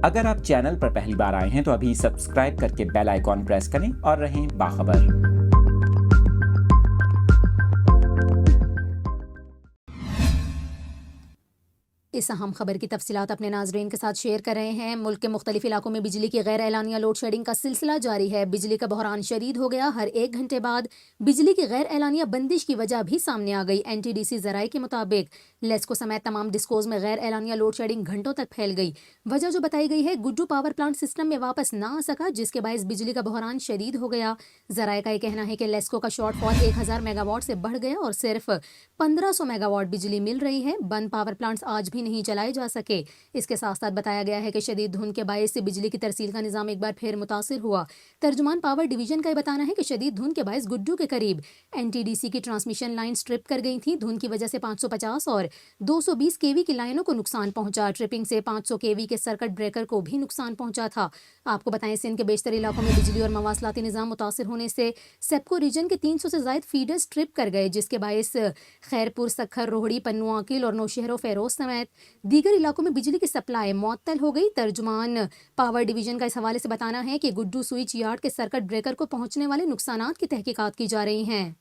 اگر آپ چینل پر پہلی بار آئے ہیں تو ابھی سبسکرائب کر کے بیل آئیکن پریس کریں اور رہیں باخبر۔ اس اہم خبر کی تفصیلات اپنے ناظرین کے ساتھ شیئر کر رہے ہیں۔ ملک کے مختلف علاقوں میں بجلی کی غیر اعلانیہ لوڈ شیڈنگ کا سلسلہ جاری ہے۔ بجلی کا بحران شدید ہو گیا۔ ہر 1 گھنٹے بعد بجلی کی غیر اعلانیہ بندش کی وجہ بھی سامنے آ گئی۔ NTDC ذرائع کے مطابق لیسکو سمیت تمام ڈسکوز میں غیر اعلانیہ لوڈ شیڈنگ گھنٹوں تک پھیل گئی۔ وجہ جو بتائی گئی ہے، گڈو پاور پلانٹ سسٹم میں واپس نہ آ سکا، جس کے باعث بجلی کا بحران شدید ہو گیا۔ ذرائع کا یہ کہنا ہے کہ لیسکو کا شارٹ فال 1000 میگا واٹ سے بڑھ گیا اور صرف 1500 میگا واٹ بجلی مل رہی ہے۔ بند پاور پلانٹس آج بھی نہیں چلائے جا سکے۔ اس کے ساتھ ساتھ بتایا گیا ہے کہ شدید دھند کے باعث بجلی کی ترسیل کا نظام ایک بار پھر متاثر ہوا۔ ترجمان پاور ڈویژن کا یہ بتانا ہے کہ شدید دھند کے باعث گڈو کے قریب NTDC کی ٹرانسمیشن لائن سٹرپ کر گئی تھیں۔ دھند کی وجہ سے 550 اور 220 kV کی لائنوں کو نقصان پہنچا۔ ٹرپنگ سے 500 kV کے سرکٹ بریکر کو بھی نقصان پہنچا تھا۔ آپ کو بتائیں، سندھ کے بیشتر علاقوں میں بجلی اور مواصلاتی نظام متاثر ہونے سے سیپکو ریجن کے 300 سے زائد فیڈرز ٹرپ کر گئے، جس کے باعث خیرپور، سکھر، روہڑی، پنو آکل اور نوشہر و فیروز سمیت دیگر علاقوں میں بجلی کی سپلائی معطل ہو گئی۔ ترجمان پاور ڈویژن کا اس حوالے سے بتانا ہے کہ گڈو سوئچ یارڈ کے سرکٹ بریکر کو پہنچنے والے نقصانات کی تحقیقات کی جا رہی ہیں۔